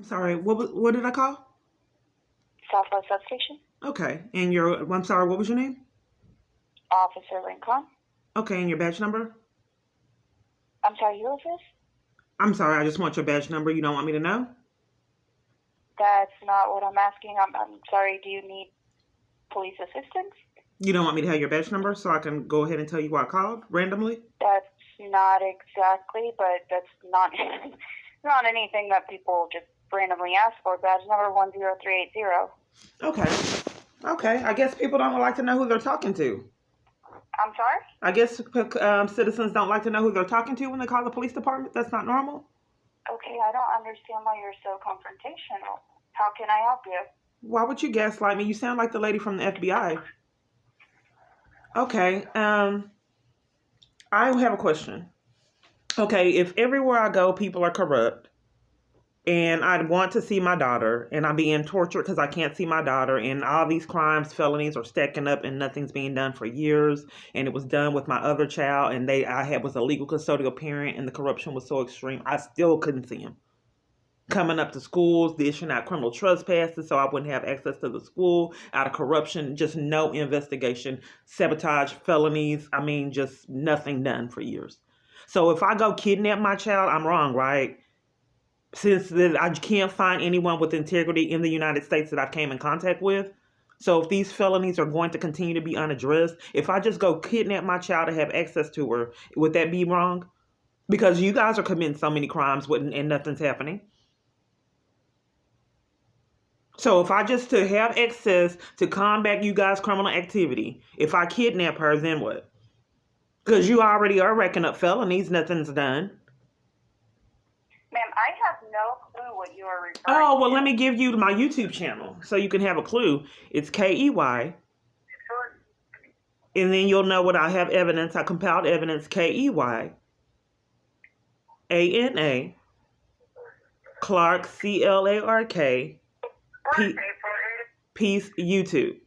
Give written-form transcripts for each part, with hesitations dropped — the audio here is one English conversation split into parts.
Sorry, what did I call? Southwest Substation. Okay, and I'm sorry, what was your name? Officer Rincon. Okay, and your badge number? I'm sorry, who is this? I'm sorry, I just want your badge number. You don't want me to know? That's not what I'm asking. I'm sorry, do you need police assistance? You don't want me to have your badge number so I can go ahead and tell you why I called randomly? That's not exactly, but that's not not anything that people just randomly ask for. Badge number 10380. Okay, I guess people don't like to know who they're talking to. I'm sorry? I guess citizens don't like to know who they're talking to when they call the police department. That's not normal. Okay, I don't understand why you're so confrontational. How can I help you? Why would you gaslight me? You sound like the lady from the FBI. Okay, I have a question. Okay, if everywhere I go people are corrupt, and I'd want to see my daughter, and I'm being tortured because I can't see my daughter, and all these crimes, felonies are stacking up, and nothing's being done for years, and it was done with my other child, and I was a legal custodial parent, and the corruption was so extreme, I still couldn't see him. Coming up to schools, dishing out criminal trespasses so I wouldn't have access to the school, out of corruption, just no investigation, sabotage, felonies, just nothing done for years. So if I go kidnap my child, I'm wrong, right? Since I can't find anyone with integrity in the United States that I've came in contact with. So if these felonies are going to continue to be unaddressed, if I just go kidnap my child to have access to her, would that be wrong? Because you guys are committing so many crimes and nothing's happening. So if I just to have access to combat you guys' criminal activity, if I kidnap her, then what? Because you already are racking up felonies, nothing's done. Ma'am, I have no clue what you are referring to. Oh, well, let me give you my YouTube channel so you can have a clue. It's KEY. And then you'll know what I have evidence. I compiled evidence KEY. ANA. Clark, CLARK. Peace YouTube.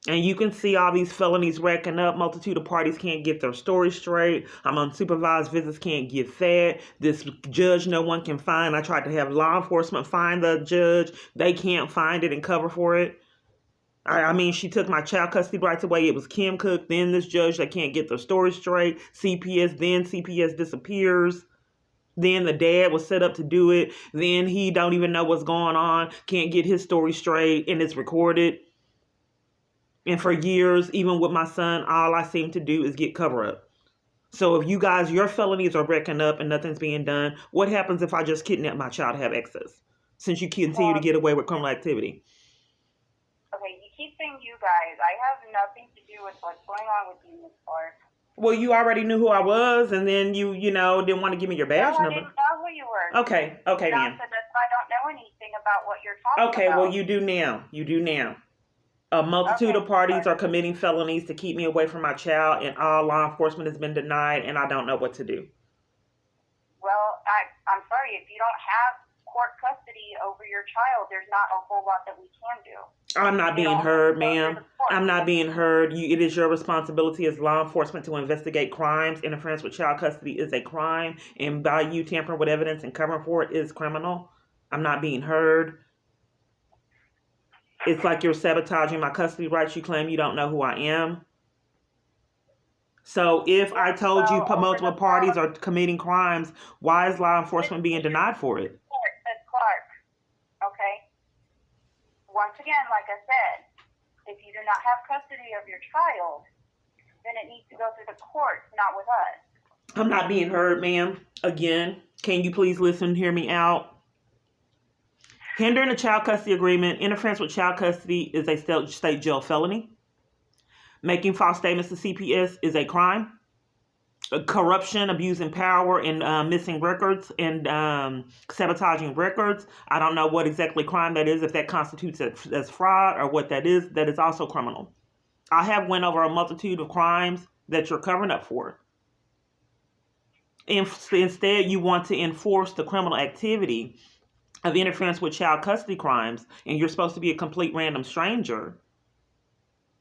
And you can see all these felonies racking up. Multitude of parties can't get their story straight. I'm unsupervised visits can't get fed. This judge no one can find. I tried to have law enforcement find the judge. They can't find it and cover for it. She took my child custody rights away. It was Kim Cook, then this judge that can't get their story straight. CPS, then CPS disappears. Then the dad was set up to do it. Then he don't even know what's going on. Can't get his story straight, and it's recorded. And for years, even with my son, all I seem to do is get cover up. So if you guys, your felonies are wrecking up and nothing's being done, what happens if I just kidnap my child to have access? Since you continue to get away with criminal activity. Okay, you keep saying you guys. I have nothing to do with what's going on with you, Ms. Clark. Well, you already knew who I was, and then you didn't want to give me your badge number. I didn't know who you were. Okay, ma'am. So that's why I don't know anything about what you're talking about. Okay, well, you do now. A multitude of parties are committing felonies to keep me away from my child, and all law enforcement has been denied, and I don't know what to do. Well, I'm sorry. If you don't have court custody over your child, there's not a whole lot that we can do. I'm not being heard, ma'am. I'm not being heard. It is your responsibility as law enforcement to investigate crimes. Interference with child custody is a crime, and by you tampering with evidence and covering for it is criminal. I'm not being heard. It's like you're sabotaging my custody rights. You claim you don't know who I am. So if I told you multiple parties are committing crimes, why is law enforcement being denied for it? Ms. Clark, okay? Once again, like I said, if you do not have custody of your child, then it needs to go through the courts, not with us. I'm not being heard, ma'am. Again, can you please listen and hear me out? Hindering a child custody agreement, interference with child custody is a state jail felony. Making false statements to CPS is a crime. Corruption, abusing power, and missing records, and sabotaging records. I don't know what exactly crime that is, if that constitutes as fraud or what that is also criminal. I have went over a multitude of crimes that you're covering up for. Instead, you want to enforce the criminal activity of interference with child custody crimes, and you're supposed to be a complete random stranger.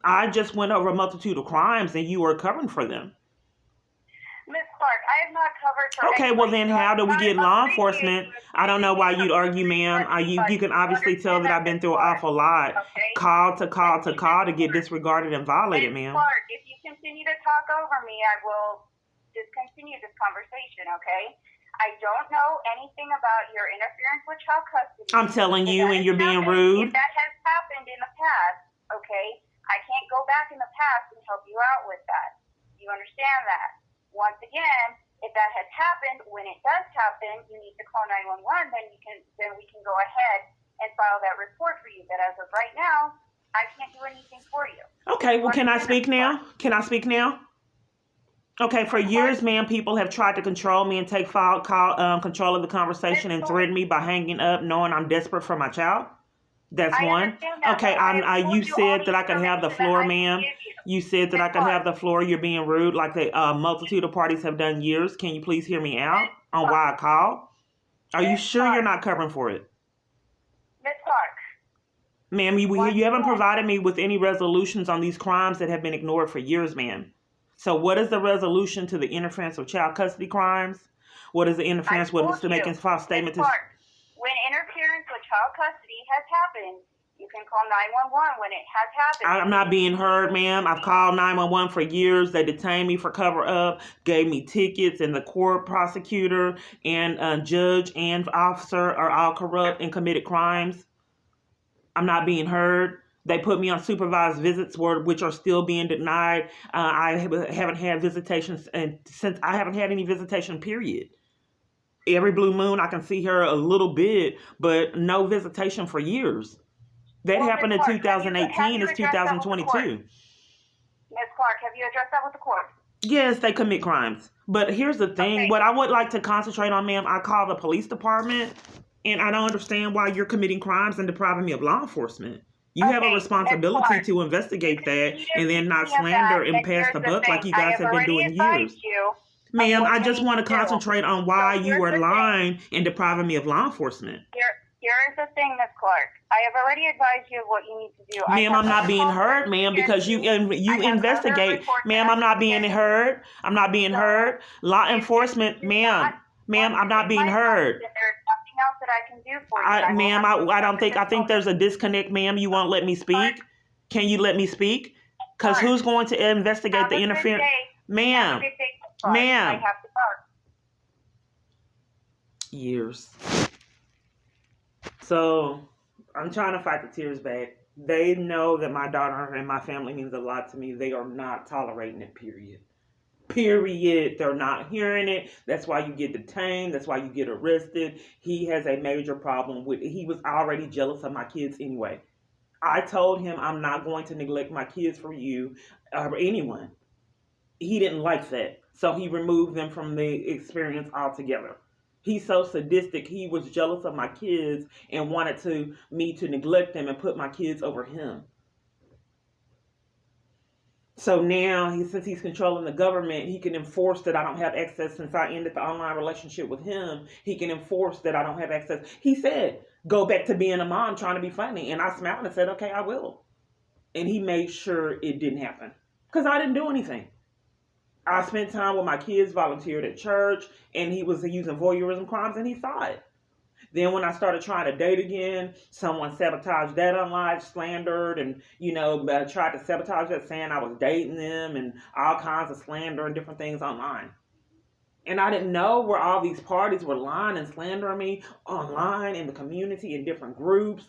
I just went over a multitude of crimes, and you are covering for them. Ms. Clark, I have not covered for Okay, well anybody. then So how do we get law enforcement? I don't know why you'd argue, ma'am. You can obviously tell that I've been through an awful lot. Okay? Call to get disregarded and violated, Ms. ma'am. Clark, if you continue to talk over me, I will discontinue this conversation, okay? I don't know anything about your interference with child custody. I'm telling you, and you're being rude. If that has happened in the past, okay, I can't go back in the past and help you out with that. You understand that? Once again, if that has happened, when it does happen, you need to call 911. Then we can go ahead and file that report for you. But as of right now, I can't do anything for you. Okay, well, can I speak now? Can I speak now? Okay, for years, ma'am, people have tried to control me and take control of the conversation and threaten me by hanging up, knowing I'm desperate for my child. That's one. Okay, you said that I could have the floor, ma'am. You said that I could have the floor. You're being rude, like the multitude of parties have done years. Can you please hear me out on why I called? Are you sure you're not covering for it? Ms. Clark. Ma'am, you haven't provided me with any resolutions on these crimes that have been ignored for years, ma'am. So what is the resolution to the interference of child custody crimes? What is the interference with making false statements? When interference with child custody has happened, you can call 911 when it has happened. I'm not being heard, ma'am. I've called 911 for years. They detained me for cover up, gave me tickets, and the court prosecutor and judge and officer are all corrupt and committed crimes. I'm not being heard. They put me on supervised visits, which are still being denied. I haven't had visitations, and since I haven't had any visitation, period. Every blue moon, I can see her a little bit, but no visitation for years. That happened in 2018. It's 2022. Ms. Clark, have you addressed that with the court? Yes, they commit crimes. But here's the thing. Okay. What I would like to concentrate on, ma'am, I call the police department, and I don't understand why you're committing crimes and depriving me of law enforcement. You have a responsibility to investigate that and then not slander and pass the buck like you guys have been doing years. Ma'am, I just want to concentrate on why you are lying and depriving me of law enforcement. Here is the thing, Ms. Clark. I have already advised you of what you need to do. Ma'am, I'm not being heard, ma'am, because you investigate. Ma'am, I'm not being heard. I'm not being heard. Law enforcement, ma'am, I'm not being heard. There's nothing else that I can do for you. Ma'am, I think there's a disconnect, ma'am. You won't let me speak. Can you let me speak? Because who's going to investigate the interference? Ma'am, I have to go. Years. So I'm trying to fight the tears back. They know that my daughter and my family means a lot to me. They are not tolerating it, period. Period. They're not hearing it. That's why you get detained. That's why you get arrested. He has a major problem with it. He was already jealous of my kids anyway. I told him I'm not going to neglect my kids for you or anyone. He didn't like that. So he removed them from the experience altogether. He's so sadistic. He was jealous of my kids and wanted me to neglect them and put my kids over him. So now, since he's controlling the government, he can enforce that I don't have access. Since I ended the online relationship with him, he can enforce that I don't have access. He said, go back to being a mom, trying to be funny. And I smiled and said, okay, I will. And he made sure it didn't happen. Because I didn't do anything. I spent time with my kids, volunteered at church, and he was using voyeurism crimes, and he saw it. Then when I started trying to date again, someone sabotaged that online, slandered, and, tried to sabotage that, saying I was dating them, and all kinds of slander and different things online. And I didn't know where all these parties were lying and slandering me online in the community in different groups.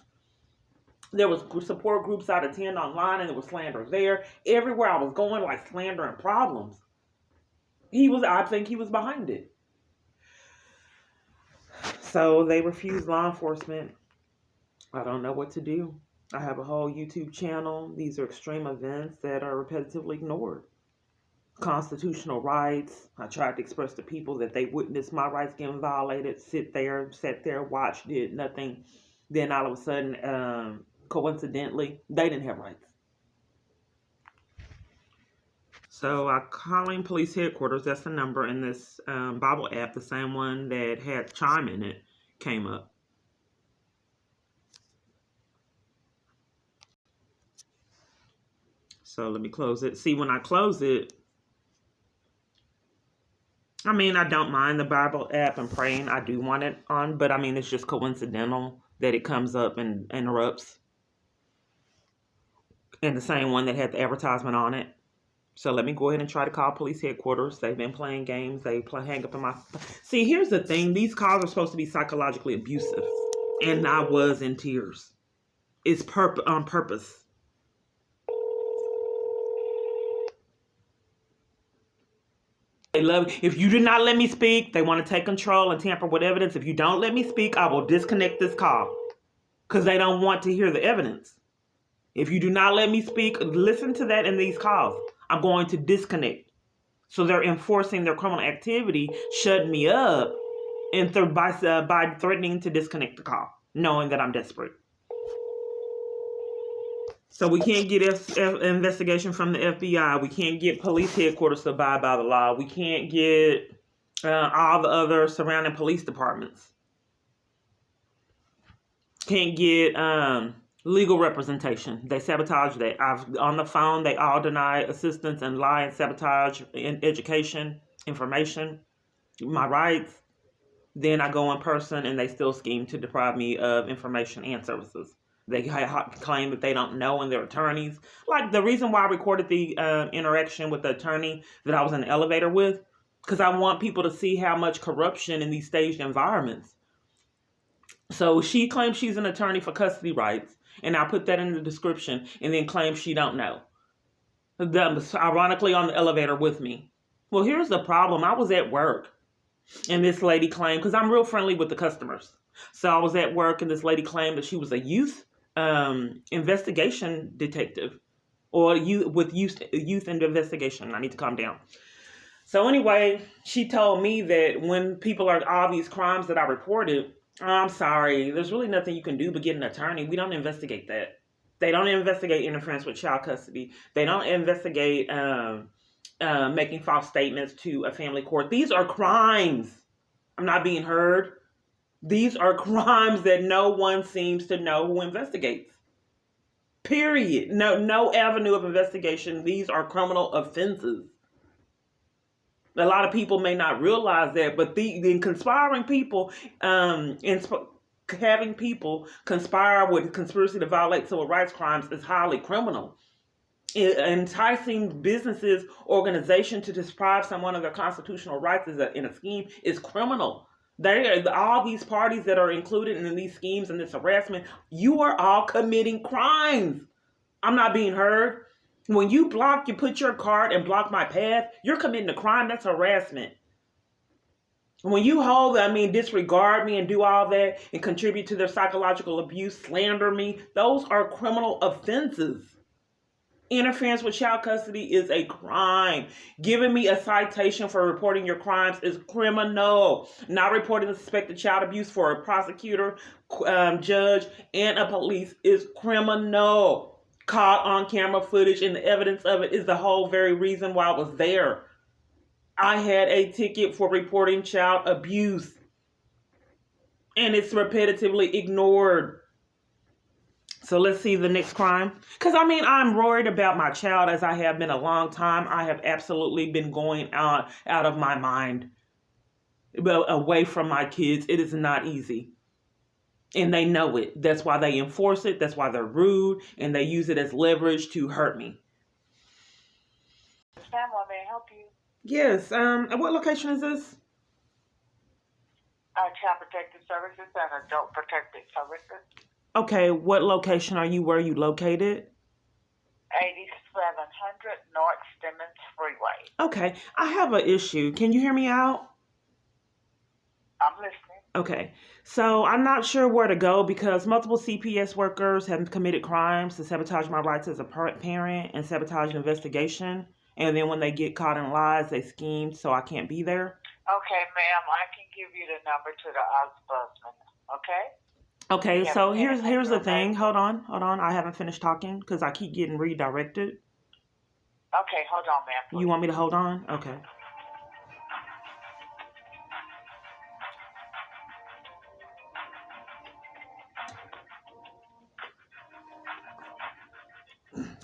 There was support groups I'd attend online, and there was slander there. Everywhere I was going, like slander and problems. I think he was behind it. So they refused law enforcement. I don't know what to do. I have a whole YouTube channel. These are extreme events that are repetitively ignored. Constitutional rights. I tried to express to people that they witnessed my rights getting violated. Sat there, watched, did nothing. Then all of a sudden, coincidentally, they didn't have rights. So I calling police headquarters. That's the number in this Bible app. The same one that had chime in it came up. So let me close it. See, when I close it, I mean, I don't mind the Bible app and praying. I do want it on, but I mean, it's just coincidental that it comes up and interrupts. And the same one that had the advertisement on it. So let me go ahead and try to call police headquarters. They've been playing games. Hang up in my... See, here's the thing. These calls are supposed to be psychologically abusive. And I was in tears. It's on purpose. If you do not let me speak, they want to take control and tamper with evidence. If you don't let me speak, I will disconnect this call. Because they don't want to hear the evidence. If you do not let me speak, listen to that in these calls. I'm going to disconnect. So they're enforcing their criminal activity, shutting me up, and by threatening to disconnect the call, knowing that I'm desperate. So we can't get investigation from the FBI. We can't get police headquarters to abide by the law. We can't get all the other surrounding police departments. Can't get legal representation. They sabotage that. On the phone, they all deny assistance and lie and sabotage in education, information, my rights. Then I go in person and they still scheme to deprive me of information and services. They claim that they don't know and they're attorneys. Like the reason why I recorded the interaction with the attorney that I was in the elevator with, because I want people to see how much corruption in these staged environments. So she claims she's an attorney for custody rights, and I put that in the description, and then claims she don't know. Ironically, on the elevator with me. Well, here's the problem. I was at work, and this lady claimed, because I'm real friendly with the customers. So I was at work, and this lady claimed that she was a youth investigation detective, or youth investigation. I need to calm down. So anyway, she told me that when people are all these crimes that I reported, I'm sorry, there's really nothing you can do but get an attorney. We don't investigate that. They don't investigate interference with child custody. They don't investigate making false statements to a family court. These are crimes. I'm not being heard. These are crimes that no one seems to know who investigates. Period. No avenue of investigation. These are criminal offenses. A lot of people may not realize that, but the conspiring people, having people conspire with conspiracy to violate civil rights crimes is highly criminal. Enticing businesses, organization to deprive someone of their constitutional rights in a scheme is criminal. All these parties that are included in these schemes and this harassment, you are all committing crimes. I'm not being heard. When you put your card and block my path, you're committing a crime. That's harassment. When you disregard me and do all that and contribute to their psychological abuse, slander me, those are criminal offenses. Interference with child custody is a crime. Giving me a citation for reporting your crimes is criminal. Not reporting the suspected child abuse for a prosecutor, judge, and a police is criminal. Caught on camera footage and the evidence of it is the whole very reason why I was there. I had a ticket for reporting child abuse, and it's repetitively ignored. So let's see the next crime. Because I'm worried about my child, as I have been a long time. I have absolutely been going out of my mind, away from my kids. It is not easy. And they know it. That's why they enforce it. That's why they're rude. And they use it as leverage to hurt me. Ma'am, how may I help you? Yes. What location is this? Child Protective Services and Adult Protective Services. Okay. What location are you? Where are you located? 8700 North Stemmons Freeway. Okay. I have an issue. Can you hear me out? I'm listening. Okay, so I'm not sure where to go because multiple CPS workers have committed crimes to sabotage my rights as a parent and sabotage an investigation. And then when they get caught in lies, they scheme so I can't be there. Okay, ma'am, I can give you the number to the ombudsman, okay? Okay, so here's the thing. Hold on. I haven't finished talking because I keep getting redirected. Okay, hold on, ma'am, please. You want me to hold on? Okay.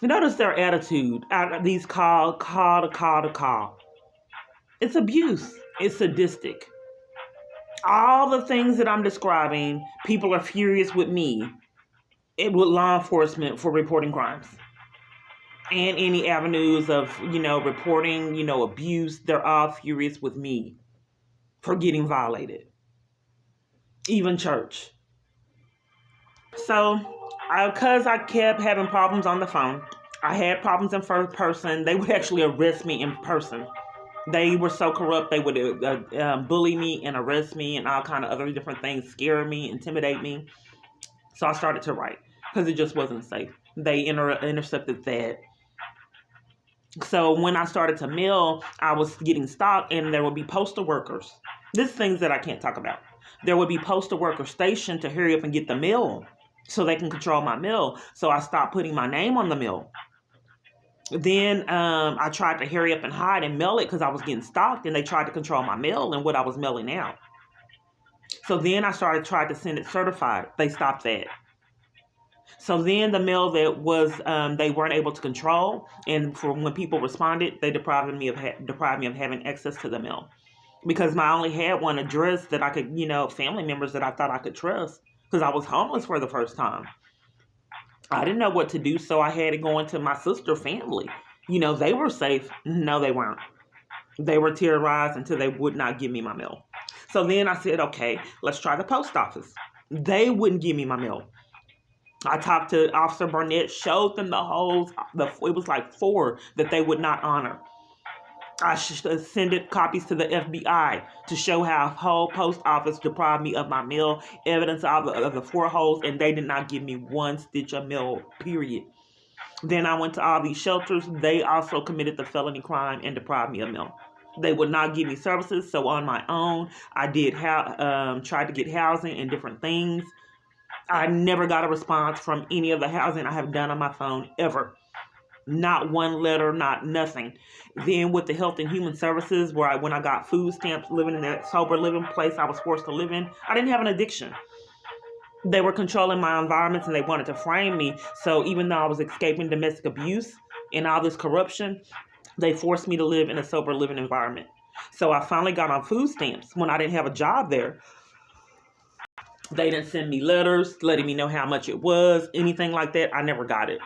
Notice their attitude. These call. It's abuse. It's sadistic. All the things that I'm describing, people are furious with me and with law enforcement for reporting crimes. And any avenues of, reporting, abuse, they're all furious with me for getting violated. Even church. So, because I kept having problems on the phone, I had problems in first person. They would actually arrest me in person. They were so corrupt. They would bully me and arrest me and all kind of other different things, scare me, intimidate me. So I started to write because it just wasn't safe. They intercepted that. So when I started to mail, I was getting stopped, and there would be postal workers. This is things that I can't talk about. There would be postal workers stationed to hurry up and get the mail so they can control my mail. So I stopped putting my name on the mail. Then I tried to hurry up and hide and mail it because I was getting stalked, and they tried to control my mail and what I was mailing out. So then I tried to send it certified. They stopped that. So then the mail that was they weren't able to control, and for when people responded, they deprived me of having access to the mail because I only had one address that I could, family members that I thought I could trust because I was homeless for the first time. I didn't know what to do, so I had to go into my sister's family. They were safe. No, they weren't. They were terrorized until they would not give me my mail. So then I said, okay, let's try the post office. They wouldn't give me my mail. I talked to Officer Burnett, showed them the holes. It was like 4 that they would not honor. I sent copies to the FBI to show how whole post office deprived me of my mail, evidence of the 4 holes, and they did not give me 1 stitch of mail, period. Then I went to all these shelters. They also committed the felony crime and deprived me of mail. They would not give me services, so on my own, I did tried to get housing and different things. I never got a response from any of the housing I have done on my phone, ever. Not one letter, not nothing. Then with the Health and Human Services, when I got food stamps, living in that sober living place I was forced to live in, I didn't have an addiction. They were controlling my environments, and they wanted to frame me. So even though I was escaping domestic abuse and all this corruption, they forced me to live in a sober living environment. So I finally got on food stamps when I didn't have a job there. They didn't send me letters letting me know how much it was, anything like that. I never got it,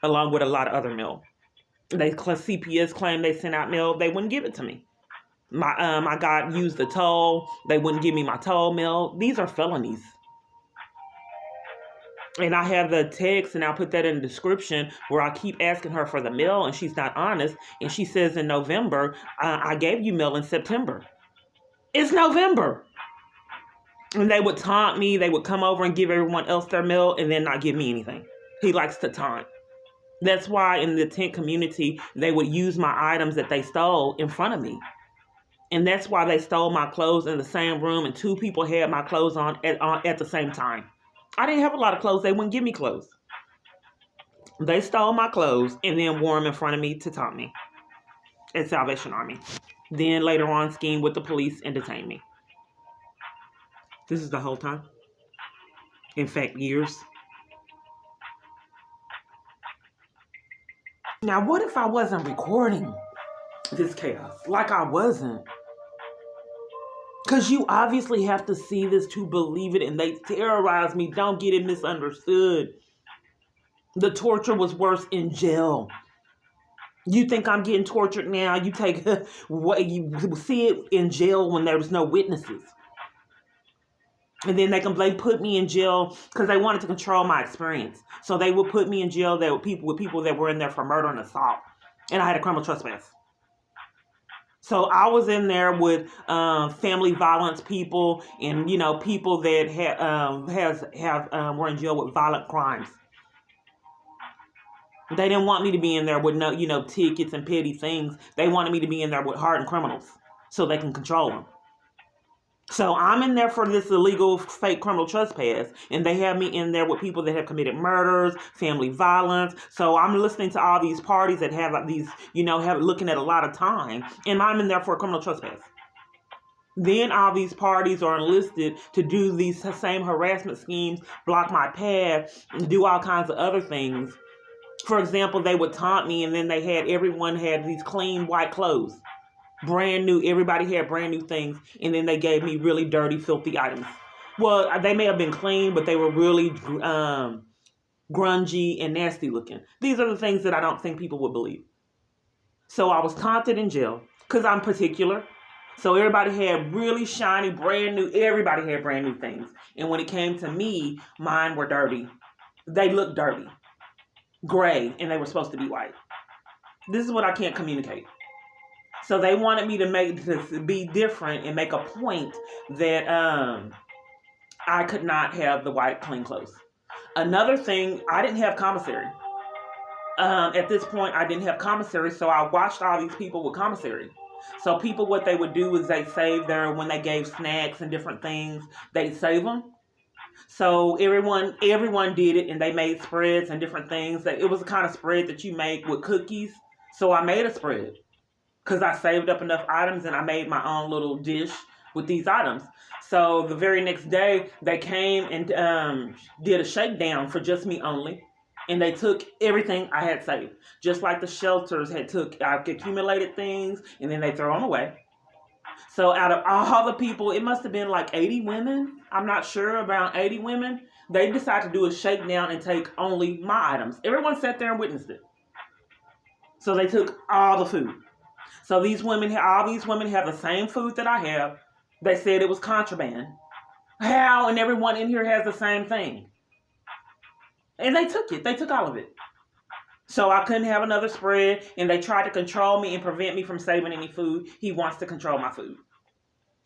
along with a lot of other mail. CPS claimed they sent out mail. They wouldn't give it to me. I used the toll. They wouldn't give me my toll mail. These are felonies. And I have the text, and I'll put that in the description, where I keep asking her for the mail, and she's not honest. And she says in November, I gave you mail in September. It's November. And they would taunt me. They would come over and give everyone else their mail and then not give me anything. He likes to taunt. That's why in the tent community, they would use my items that they stole in front of me. And that's why they stole my clothes in the same room, and 2 people had my clothes on at the same time. I didn't have a lot of clothes. They wouldn't give me clothes. They stole my clothes and then wore them in front of me to taunt me at Salvation Army. Then later on schemed with the police and detained me. This is the whole time. In fact, years. Now, what if I wasn't recording this chaos? Like I wasn't. Because you obviously have to see this to believe it, and they terrorize me. Don't get it misunderstood. The torture was worse in jail. You think I'm getting tortured now? You take what you see it in jail when there was no witnesses. And then they put me in jail because they wanted to control my experience. So they would put me in jail with people that were in there for murder and assault. And I had a criminal trespass. So I was in there with family violence people, and people that were in jail with violent crimes. They didn't want me to be in there with no tickets and petty things. They wanted me to be in there with hardened criminals so they can control them. So I'm in there for this illegal fake criminal trespass, and they have me in there with people that have committed murders, family violence. So I'm listening to all these parties that have these, looking at a lot of time, and I'm in there for a criminal trespass. Then all these parties are enlisted to do these same harassment schemes, block my path, and do all kinds of other things. For example, they would taunt me, and then everyone had these clean white clothes. Brand new. Everybody had brand new things. And then they gave me really dirty, filthy items. Well, they may have been clean, but they were really grungy and nasty looking. These are the things that I don't think people would believe. So I was taunted in jail because I'm particular. So everybody had really shiny, brand new, everybody had brand new things. And when it came to me, mine were dirty. They looked dirty, gray, and they were supposed to be white. This is what I can't communicate. So they wanted me to be different and make a point that I could not have the white clean clothes. Another thing, I didn't have commissary. At this point, I didn't have commissary, so I watched all these people with commissary. So people, what they would do is they save when they gave snacks and different things, they'd save them. So everyone did it, and they made spreads and different things. It was a kind of spread that you make with cookies. So I made a spread because I saved up enough items, and I made my own little dish with these items. So the very next day, they came and did a shakedown for just me only. And they took everything I had saved. Just like the shelters I accumulated things, and then they throw them away. So out of all the people, it must have been like 80 women. I'm not sure, around 80 women. They decided to do a shakedown and take only my items. Everyone sat there and witnessed it. So they took all the food. So all these women have the same food that I have. They said it was contraband. How? And everyone in here has the same thing. And they took it. They took all of it. So I couldn't have another spread, and they tried to control me and prevent me from saving any food. He wants to control my food.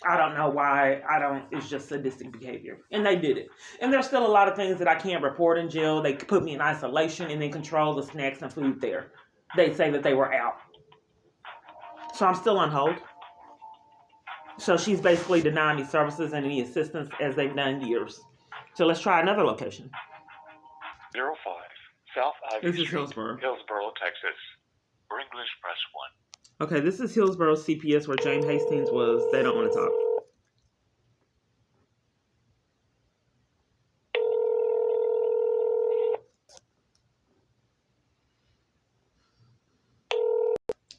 I don't know why. It's just sadistic behavior. And they did it. And there's still a lot of things that I can't report in jail. They put me in isolation and then control the snacks and food there. They say that they were out. So I'm still on hold. So she's basically denying me services and any assistance as they've done years. So let's try another location. 05 South Ivy This is Street, Hillsboro. Hillsboro, Texas. For English, press 1. Okay, this is Hillsboro CPS where James Hastings was. They don't want to talk.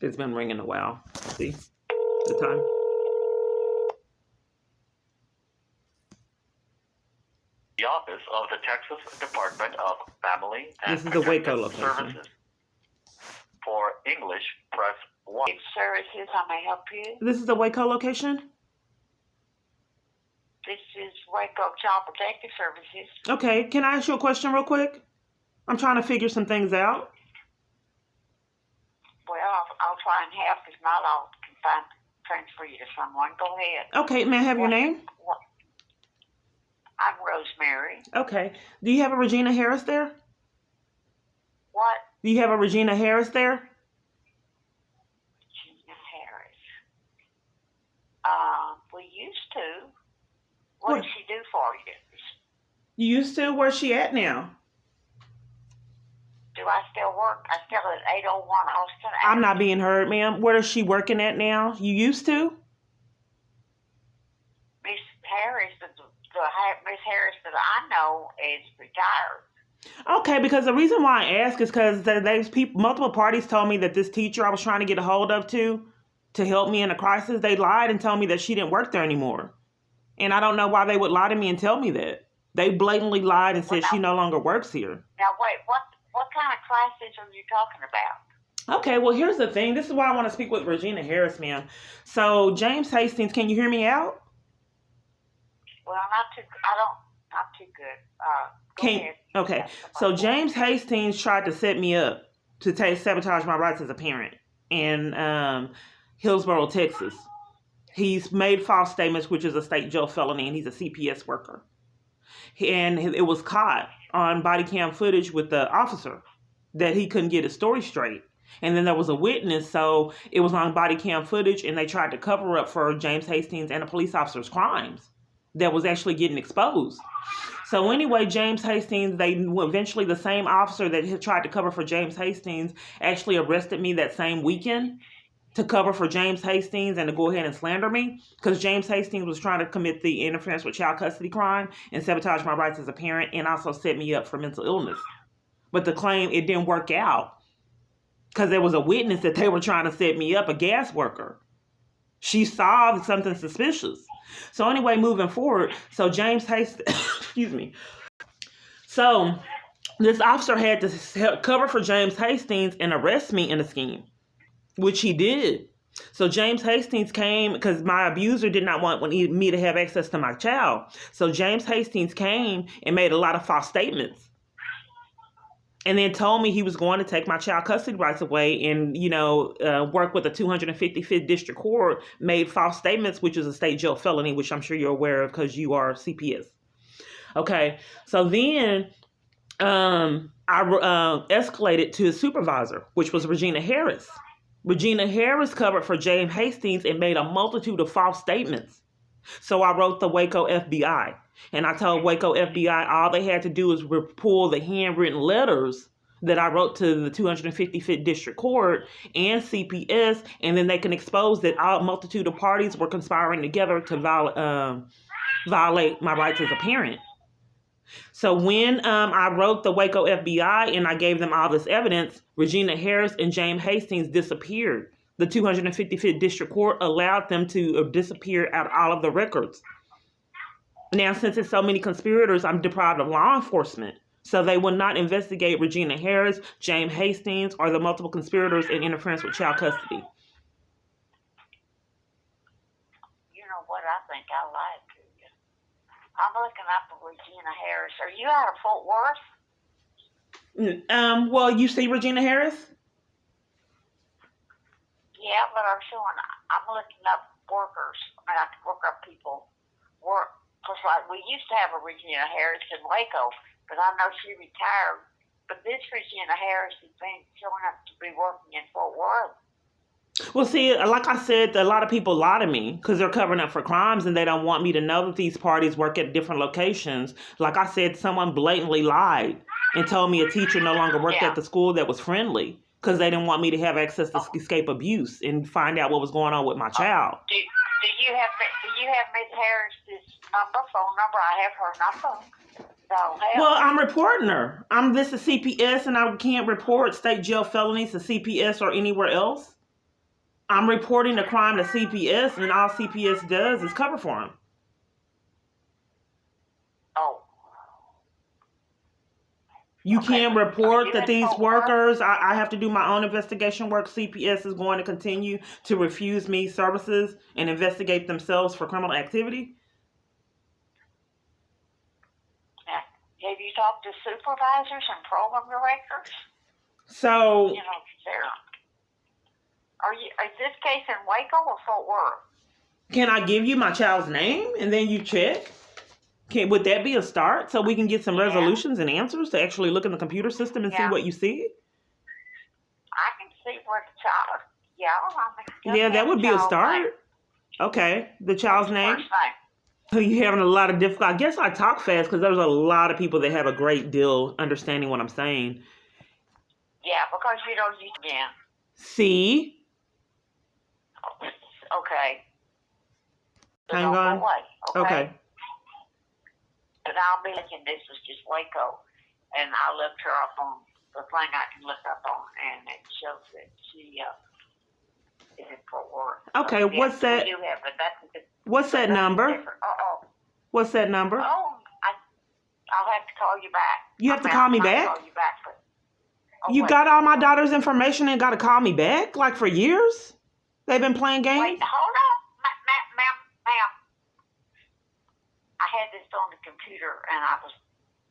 It's been ringing a while. See the time? The office of the Texas Department of Family and This is the Waco Protective location. Services. For English, press 1. Services, how may I help you? This is the Waco location? This is Waco Child Protective Services. Okay, can I ask you a question real quick? I'm trying to figure some things out. Well, I'll try and help. If not, I'll transfer you to someone. Go ahead. Okay, may I have your name? I'm Rosemary. Okay. Do you have a Regina Harris there? What? Do you have a Regina Harris there? Regina Harris. We used to. What did she do for you? You used to? Where's she at now? Do I still work? I still at 801 Austin Avenue. I'm not being heard, ma'am. Where is she working at now? You used to? Miss Harris, the Miss Harris that I know is retired. Okay, because the reason why I ask is because multiple parties told me that this teacher I was trying to get a hold of to help me in a crisis, they lied and told me that she didn't work there anymore. And I don't know why they would lie to me and tell me that. They blatantly lied and said she no longer works here. Now, wait, what kind of crisis are you talking about? Okay, well, here's the thing. This is why I want to speak with Regina Harris, ma'am. So, James Hastings, can you hear me out? Well, not too good. Go ahead. Okay, so James Hastings tried to set me up to sabotage my rights as a parent in Hillsboro, Texas. He's made false statements, which is a state jail felony, and he's a CPS worker. And it was caught on body cam footage with the officer that he couldn't get his story straight. And then there was a witness, so it was on body cam footage, and they tried to cover up for James Hastings and a police officer's crimes that was actually getting exposed. So anyway, James Hastings, eventually the same officer that had tried to cover for James Hastings actually arrested me that same weekend to cover for James Hastings and to go ahead and slander me, because James Hastings was trying to commit the interference with child custody crime and sabotage my rights as a parent, and also set me up for mental illness. But the claim, it didn't work out because there was a witness that they were trying to set me up, a gas worker. She saw something suspicious. So anyway, moving forward, so James Hastings, excuse me. So this officer had to cover for James Hastings and arrest me in a scheme, which he did. So James Hastings came because my abuser did not want me to have access to my child. So James Hastings came and made a lot of false statements. And then told me he was going to take my child custody rights away and, work with the 255th District Court, made false statements, which is a state jail felony, which I'm sure you're aware of because you are CPS. Okay, so then I escalated to his supervisor, which was Regina Harris. Regina Harris covered for James Hastings and made a multitude of false statements. So I wrote the Waco FBI. And I told Waco FBI all they had to do was pull the handwritten letters that I wrote to the 255th District Court and CPS, and then they can expose that a multitude of parties were conspiring together to violate my rights as a parent. So when I wrote the Waco FBI and I gave them all this evidence, Regina Harris and James Hastings disappeared. The 255th District Court allowed them to disappear out of all of the records. Now, since there's so many conspirators, I'm deprived of law enforcement. So they will not investigate Regina Harris, James Hastings, or the multiple conspirators in interference with child custody. You know what I think I lied to you. I'm looking up for Regina Harris. Are you out of Fort Worth? Well, you see Regina Harris? Yeah, but I'm looking up workers. I have to look up people. Because like we used to have a Regina Harris in Waco, but I know she retired. But this Regina Harris has been showing up to be working in Fort Worth. Well, see, like I said, a lot of people lie to me because they're covering up for crimes and they don't want me to know that these parties work at different locations. Like I said, someone blatantly lied and told me a teacher no longer worked at the school that was friendly because they didn't want me to have access to escape abuse and find out what was going on with my child. Do you have Ms. Harris's phone number? I have her number. So, well, I'm reporting her. This is CPS, and I can't report state jail felonies to CPS or anywhere else. I'm reporting the crime to CPS, and all CPS does is cover for him. Oh. You can't report that these workers, I have to do my own investigation work. CPS is going to continue to refuse me services and investigate themselves for criminal activity. Have you talked to supervisors and program directors? So, is this case in Waco or Fort Worth? Can I give you my child's name and then you check? Would that be a start so we can get some resolutions and answers to actually look in the computer system and see what you see? I can see where the child, yeah, that would be a start. Name. Okay, the child's name? First name. You're having a lot of difficulty. I guess I talk fast because there's a lot of people that have a great deal understanding what I'm saying. Yeah, because you don't use again. C. Okay. Hang on. Okay. But I'll be looking, this was just Waco, and I looked her up on the thing I can look up on, and it shows that she is in Fort Worth. Okay, so, what's that? What's that number? What's that number? Oh, I'll have to call you back. You have to call me back? Call you back, but, you got all my daughter's information and got to call me back? Like for years? They've been playing games? Wait, hold on. Ma'am. I had this on the computer, and I was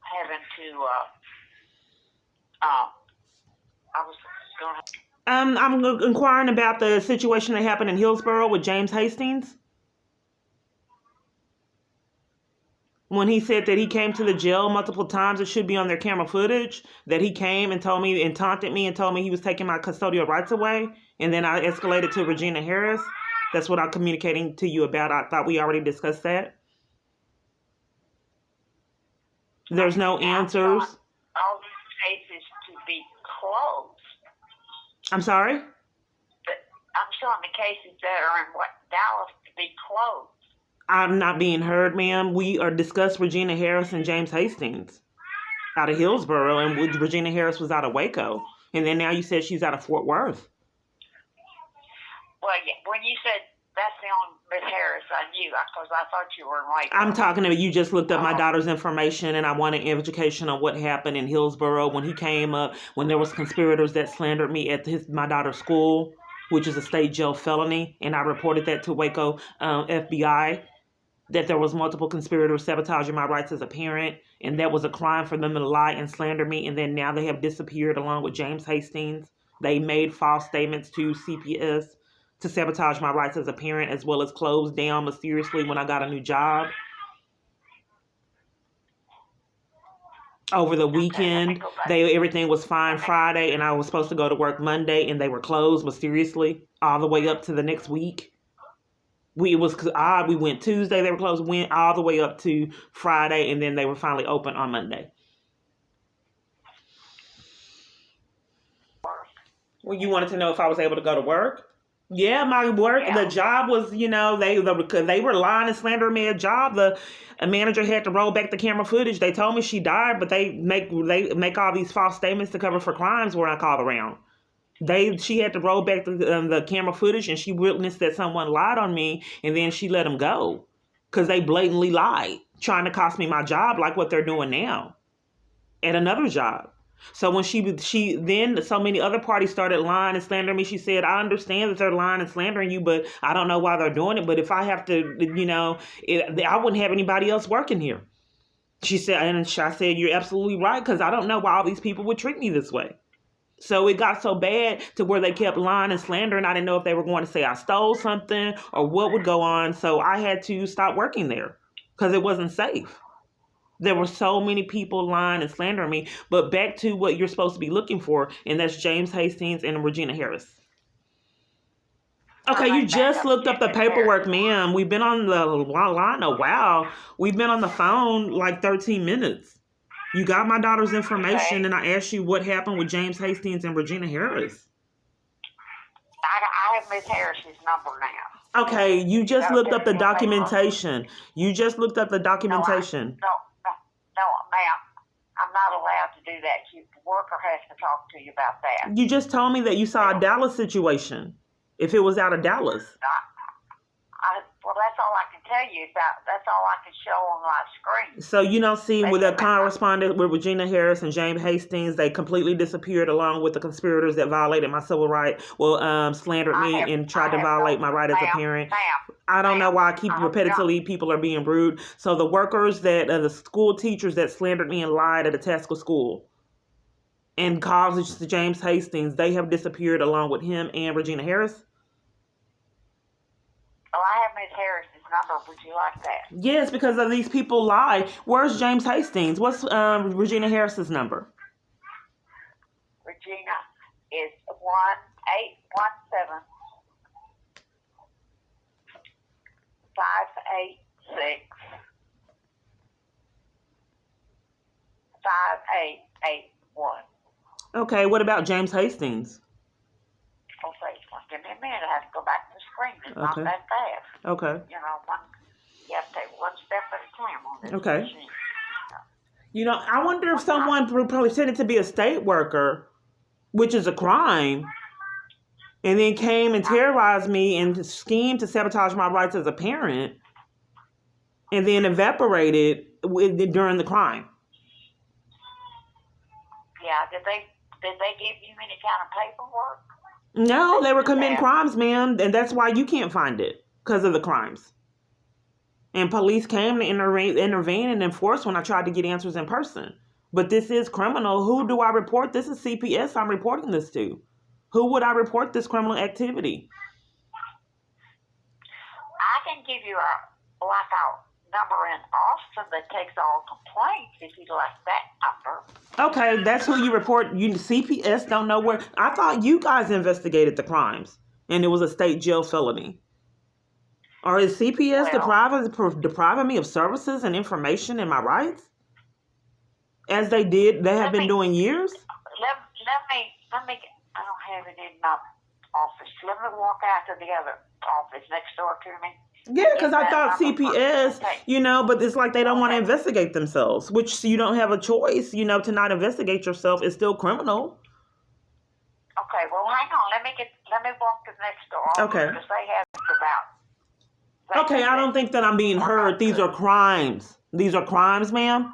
having to, I'm inquiring about the situation that happened in Hillsboro with James Hastings. When he said that he came to the jail multiple times, it should be on their camera footage, that he came and told me and taunted me and told me he was taking my custodial rights away. And then I escalated to Regina Harris. That's what I'm communicating to you about. I thought we already discussed that. There's no answers. All these cases to be closed. I'm sorry? But I'm showing the cases that are in Dallas to be closed. I'm not being heard, ma'am. We are discussed Regina Harris and James Hastings out of Hillsboro, and Regina Harris was out of Waco. And then now you said she's out of Fort Worth. Well, yeah, when you said that that's the only Miss Harris I knew, because I thought you were in Waco. I'm talking about you just looked up my daughter's information, and I wanted education on what happened in Hillsboro when he came up, when there was conspirators that slandered me at my daughter's school, which is a state jail felony, and I reported that to Waco FBI, that there was multiple conspirators sabotaging my rights as a parent, and that was a crime for them to lie and slander me, and then now they have disappeared along with James Hastings. They made false statements to CPS to sabotage my rights as a parent, as well as closed down mysteriously when I got a new job. Over the weekend, everything was fine Friday, and I was supposed to go to work Monday, and they were closed mysteriously all the way up to the next week. It was odd. We went Tuesday, they were closed, went all the way up to Friday, and then they were finally open on Monday. Well, you wanted to know if I was able to go to work? Yeah, my work, the job was, they were lying and slandering me at job. A manager had to roll back the camera footage. They told me she died, but they make all these false statements to cover for crimes when I called around. She had to roll back the camera footage, and she witnessed that someone lied on me, and then she let them go because they blatantly lied, trying to cost me my job like what they're doing now at another job. So when then so many other parties started lying and slandering me. She said, I understand that they're lying and slandering you, but I don't know why they're doing it. But if I have to, I wouldn't have anybody else working here. She said, and I said, you're absolutely right, because I don't know why all these people would treat me this way. So it got so bad to where they kept lying and slandering. I didn't know if they were going to say I stole something or what would go on. So I had to stop working there because it wasn't safe. There were so many people lying and slandering me. But back to what you're supposed to be looking for, and that's James Hastings and Regina Harris. Okay, you just looked up the paperwork, ma'am. We've been on the line a while. We've been on the phone like 13 minutes. You got my daughter's information, and I asked you what happened with James Hastings and Regina Harris. I have Miss Harris's number now. Okay, you just looked up the documentation. You just looked up the documentation. No, ma'am. I'm not allowed to do that. The worker has to talk to you about that. You just told me that you saw a Dallas situation. If it was out of Dallas. Well, that's all I can tell you. That's all I can show on my screen. So you don't see with the correspondent with Regina Harris and James Hastings, they completely disappeared along with the conspirators that violated my civil right. Slandered me and tried to violate my right as a parent. I don't know why I keep repetitively people are being rude. So the workers the school teachers that slandered me and lied at Itasca School and caused James Hastings, they have disappeared along with him and Regina Harris. Oh, I have Miss Harris's number. Would you like that? Yes, because of these people lie. Where's James Hastings? What's Regina Harris's number? Regina is 1-817 586 5881. Okay, what about James Hastings? Okay, give me a minute. I have to go back to the screen. It's not that fast. Okay. You have to take one step at a time on this machine. I wonder if someone probably pretended to be a state worker, which is a crime, and then came and terrorized me and schemed to sabotage my rights as a parent, and then evaporated during the crime. Yeah, did they give you any kind of paperwork? No, they were committing crimes, ma'am, and that's why you can't find it, because of the crimes. And police came to intervene and enforce when I tried to get answers in person. But this is criminal. Who do I report? This is CPS I'm reporting this to. Who would I report this criminal activity? I can give you a number in Austin that takes all complaints if you'd like that number. Okay, that's who you report. CPS don't know where. I thought you guys investigated the crimes and it was a state jail felony. Or is CPS depriving me of services and information and my rights? As they have been doing years? Let me, I don't have it in my office. Let me walk out to the other office next door to me. Yeah, because I thought CPS, but it's like they don't want to investigate themselves, which you don't have a choice, to not investigate yourself is still criminal. Okay, well, hang on. Let me walk to the next door office because they have about Okay, I don't think that I'm being heard. These are crimes. These are crimes, ma'am.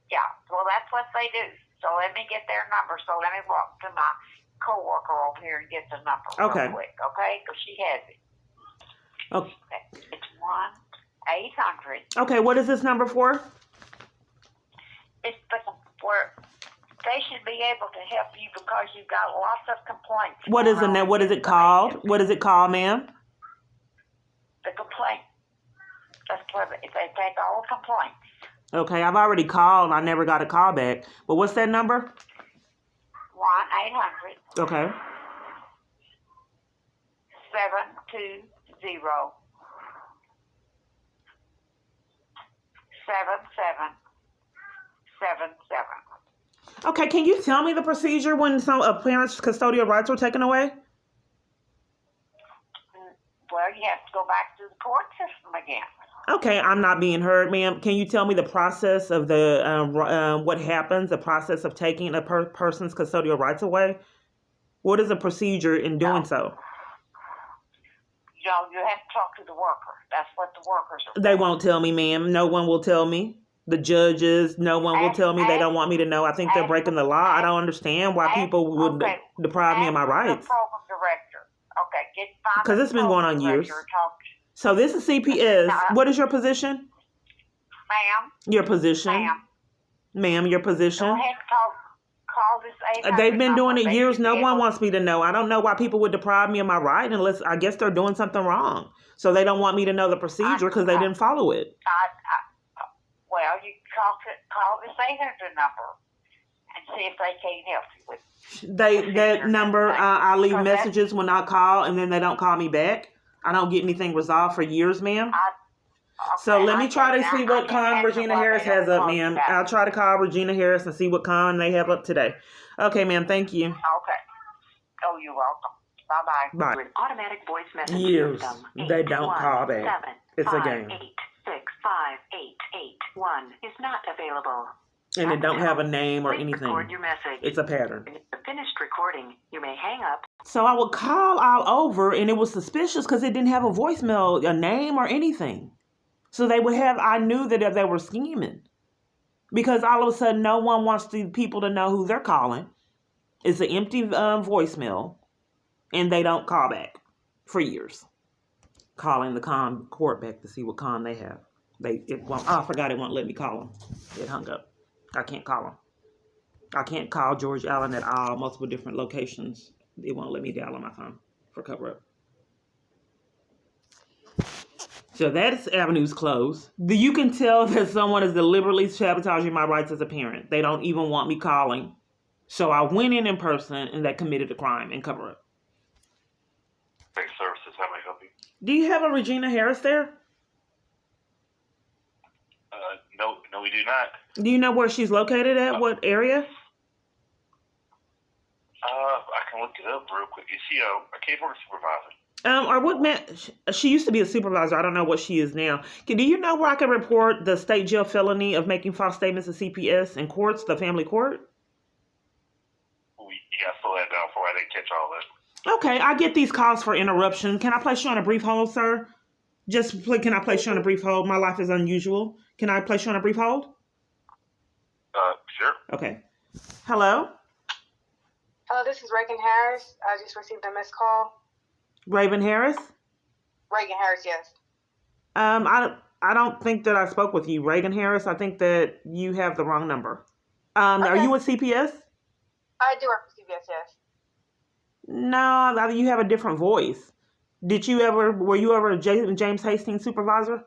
Yeah, well, that's what they do. So let me get their number. So let me walk to my coworker over here and get the number Okay. real quick, okay? Because she has it. Okay. It's 1-800. Okay, what is this number for? It's where they should be able to help you because you've got lots of complaints. What is going on What is it against the called? agents. What is it called, ma'am? The complaint. That's what they take all complaints. Okay, I've already called. I never got a call back. But what's that number? 1-800. Okay. 720 7777. Okay, can you tell me the procedure when some a parent's custodial rights were taken away? Well, you have to go back to the court system again. Okay, I'm not being heard, ma'am. Can you tell me the process of what happens, the process of taking a person's custodial rights away? What is the procedure in doing so? You know, you have to talk to the worker. That's what the workers are. They won't tell me, ma'am. No one will tell me. The judges, no one will tell me. They don't want me to know. I think they're breaking the law. I don't understand why people would deprive me of my rights. The program director. Okay, because it's been going on years. So this is CPS. What is your position? Ma'am. Your position. Ma'am, your position. Go ahead and call this 800 They've been doing it number. years. No one wants me to know. I don't know why people would deprive me of my right unless I guess they're doing something wrong. So they don't want me to know the procedure because they didn't follow it. Well, you call this 800 number and see if they can help you with that number. I leave messages when I call, and then they don't call me back. I don't get anything resolved for years, ma'am. So let me try to see what con Regina Harris has up, ma'am. I'll try to call Regina Harris and see what con they have up today. Okay, ma'am. Thank you. Okay. Oh, you're welcome. Bye-bye. Bye. With automatic voice message Years. system. They don't call back. It's a game. 861 is not available. And it don't have a name or Please anything. record your message. It's a pattern. When you're finished recording, you may hang up. So I would call all over, and it was suspicious because it didn't have a voicemail, a name, or anything. So they would have. I knew that they were scheming because all of a sudden, no one wants the people to know who they're calling. It's an empty voicemail, and they don't call back for years. Calling the court back to see what con they have. I forgot it won't let me call them. It hung up. I can't call them. I can't call George Allen at all, multiple different locations. It won't let me dial on my phone for cover-up. So that avenue's closed. You can tell that someone is deliberately sabotaging my rights as a parent. They don't even want me calling. So I went in person and they committed a crime and cover-up. Bank services, how may I help you? Do you have a Regina Harris there? No, we do not. Do you know where she's located at? What area? I can look it up real quick. Is she a caseworker supervisor? Or what she used to be a supervisor. I don't know what she is now. Do you know where I can report the state jail felony of making false statements to CPS in courts, the family court? You got to slow that down before I didn't catch all that. Okay, I get these calls for interruption. Can I place you on a brief hold, sir? Can I place you on a brief hold? My life is unusual. Can I place you on a brief hold? Sure. Okay. Hello? Hello, this is Reagan Harris. I just received a missed call. Raven Harris? Reagan Harris, yes. I don't think that I spoke with you, Reagan Harris. I think that you have the wrong number. Are you with CPS? I do work for CPS, yes. No, you have a different voice. Were you ever a James Hastings supervisor?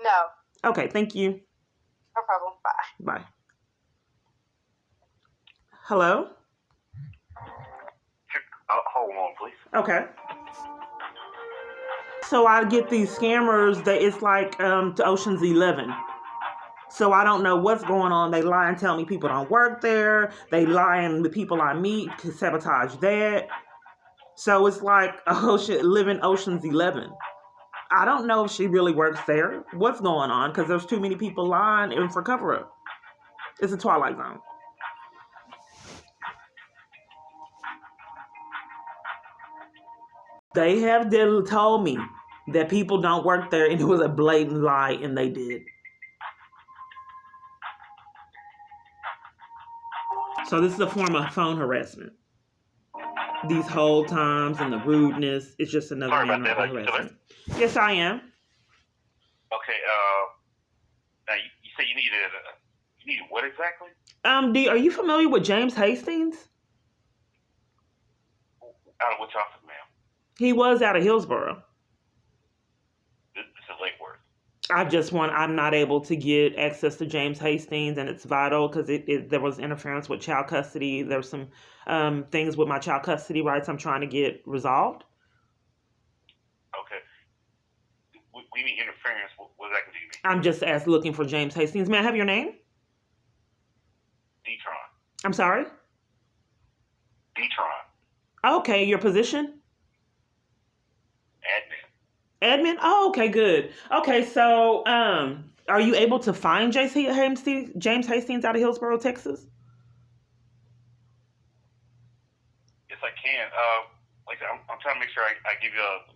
No. Okay, thank you. No problem. Bye. Bye. Hello? Hold on, please. Okay. So I get these scammers that it's like to Ocean's 11. So I don't know what's going on. They lie and tell me people don't work there. They lie and the people I meet to sabotage that. So it's like living Ocean's 11. I don't know if she really works there. What's going on? Because there's too many people lying and for cover-up. It's a Twilight Zone. They have told me that people don't work there, and it was a blatant lie, and they did. So this is a form of phone harassment. These hold times and the rudeness, it's just another Sorry about manner that. of Are you still harassment. Yes, I am. Okay. Now you said you needed what exactly? Are you familiar with James Hastings? Out of which office, ma'am? He was out of Hillsboro. This is Lake Worth. I'm not able to get access to James Hastings, and it's vital because there was interference with child custody. There's some things with my child custody rights I'm trying to get resolved. Okay. We mean interference. What exactly do you mean? I'm just looking for James Hastings. May I have your name? D-Tron. I'm sorry? D-Tron. Okay, your position? Admin. Admin? Oh, okay, good. Okay, so are you able to find James Hastings out of Hillsboro, Texas? Yes, I can. I'm trying to make sure I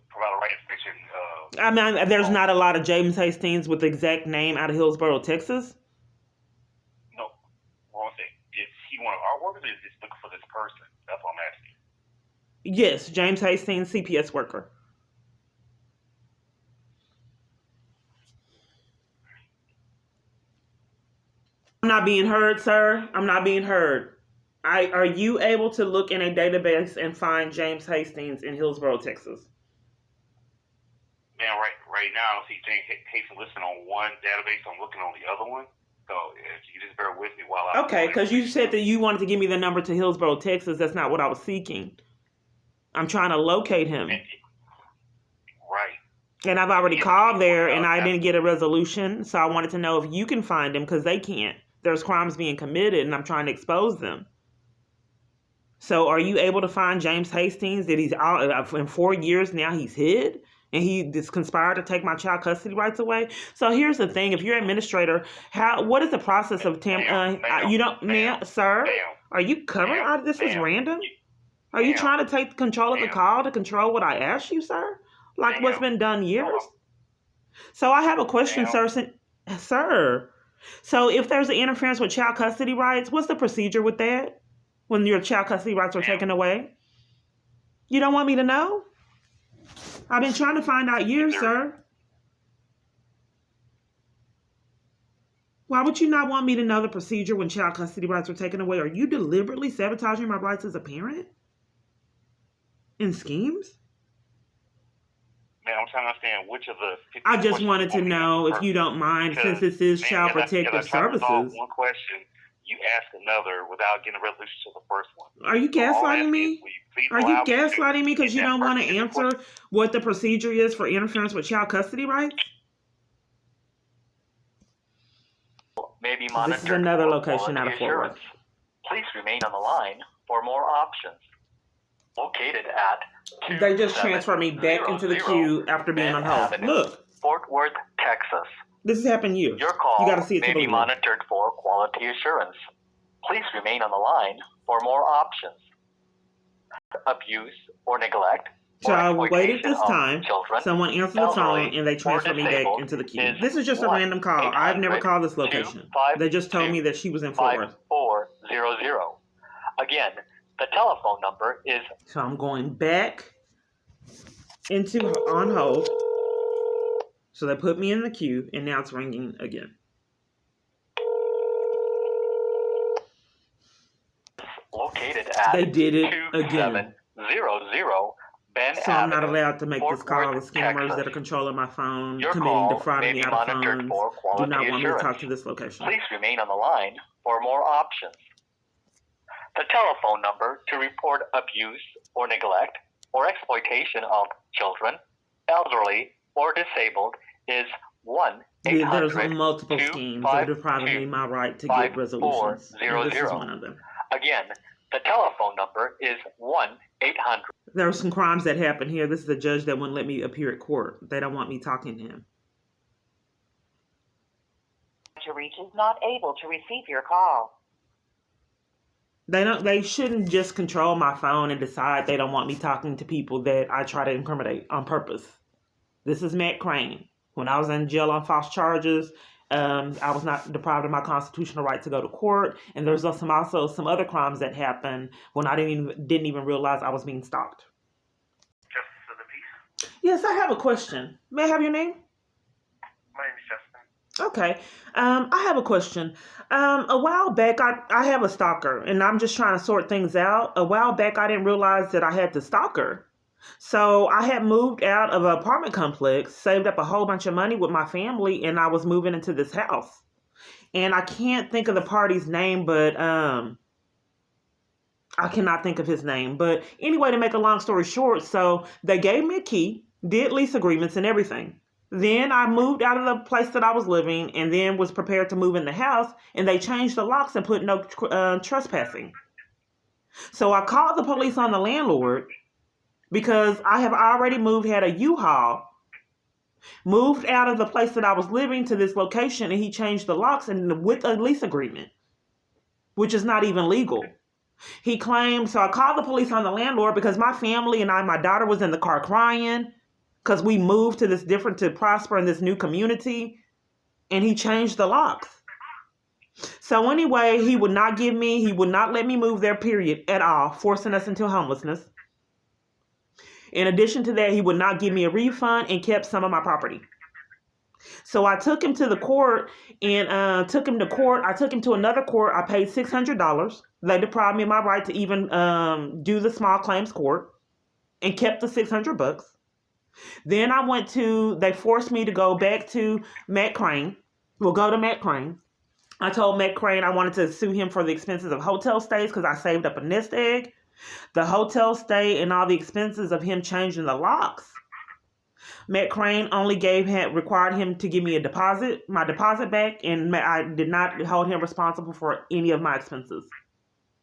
provide the right information. I mean, there's not a lot of James Hastings with the exact name out of Hillsboro, Texas. No, wrong thing. Is he one of our workers, or is he just looking for this person? That's what I'm asking. Yes, James Hastings, CPS worker. I'm not being heard, sir. I'm not being heard. Are you able to look in a database and find James Hastings in Hillsboro, Texas? Man, right now I don't see James Hastings listed on one database. I'm looking on the other one. So if you just bear with me while I... Okay, because you said that you wanted to give me the number to Hillsboro, Texas. That's not what I was seeking. I'm trying to locate him. Right. And I've already called there, and I didn't get a resolution. So I wanted to know if you can find him, because they can't. There's crimes being committed, and I'm trying to expose them. So are you able to find James Hastings? That he's out in 4 years now, he's hid? And he just conspired to take my child custody rights away. So here's the thing: if you're an administrator, what is the process of sir? Are you covering? This is random. Are you trying to take control of the call to control what I asked you, sir? Like what's been done years? So I have a question, sir. Sir, so if there's an interference with child custody rights, what's the procedure with that? When your child custody rights are taken away? You don't want me to know? I've been trying to find out years, sir. Why would you not want me to know the procedure when child custody rights are taken away? Are you deliberately sabotaging my rights as a parent? In schemes? Man, I'm trying to understand which of the... I just wanted to know, if you don't mind, since this is Child Protective Services. One question, you ask another without getting a resolution to the first one. Are you gaslighting me? Are you gaslighting me because you don't want to answer what the procedure is for interference with child custody rights? May be monitored. This is another location out of Fort Worth. Please remain on the line for more options. Located at... They just transferred me back into the queue after being on hold. Look. Fort Worth, Texas. This has happened years. Your call you got to see it may be monitored for quality assurance. Please remain on the line for more options. Abuse or neglect. So I waited this time. Someone answered the phone and they transferred me back into the queue. This is just a random call. I've never called this location. They just told me that she was in Fort Worth. 5400. Again, the telephone number is... So I'm going back into on hold. So they put me in the queue, and now it's ringing again. Located at... They did it again. 2700 Ben So I'm not Avenue, allowed to make Fort this call. The Worth, scammers Texas. that are controlling my phone, Your committing, call defrauding may me be out of monitored funds, for do quality not want me to assurance. talk to this location. Please remain on the line for more options. The telephone number to report abuse or neglect or exploitation of children, elderly, or disabled is 1-800. There's multiple schemes of depriving me my right to get resolutions. And this is one of them. Again, the telephone number is 1-800. There are some crimes that happen here. This is a judge that wouldn't let me appear at court. They don't want me talking to him. To reach is not able to receive your call. They shouldn't just control my phone and decide they don't want me talking to people that I try to incriminate on purpose. This is Matt Crane. When I was in jail on false charges, I was not deprived of my constitutional right to go to court, and there's also some other crimes that happened when I didn't even realize I was being stalked. Justice of the Peace. Yes, I have a question. May I have your name? My name is Justin. Okay. I have a question. A while back, I have a stalker, and I'm just trying to sort things out. A while back, I didn't realize that I had the stalker. So I had moved out of an apartment complex, saved up a whole bunch of money with my family, and I was moving into this house. And I can't think of the party's name, but I cannot think of his name. But anyway, to make a long story short, so they gave me a key, did lease agreements and everything. Then I moved out of the place that I was living and then was prepared to move in the house, and they changed the locks and put no trespassing. So I called the police on the landlord because I have already moved, had a U-Haul, moved out of the place that I was living to this location, and he changed the locks and with a lease agreement, which is not even legal. He claimed, so I called the police on the landlord because my family and my daughter was in the car crying because we moved to prosper in this new community, and he changed the locks. So anyway, he would not let me move there, period, at all, forcing us into homelessness. In addition to that, he would not give me a refund and kept some of my property. So I took him to the court and took him to court. I took him to another court. I paid $600. They deprived me of my right to even do the small claims court and kept the $600. Then they forced me to go back to Matt Crane. We'll go to Matt Crane. I told Matt Crane I wanted to sue him for the expenses of hotel stays because I saved up a nest egg, the hotel stay, and all the expenses of him changing the locks. Matt Crane only required him to give me my deposit back, and I did not hold him responsible for any of my expenses,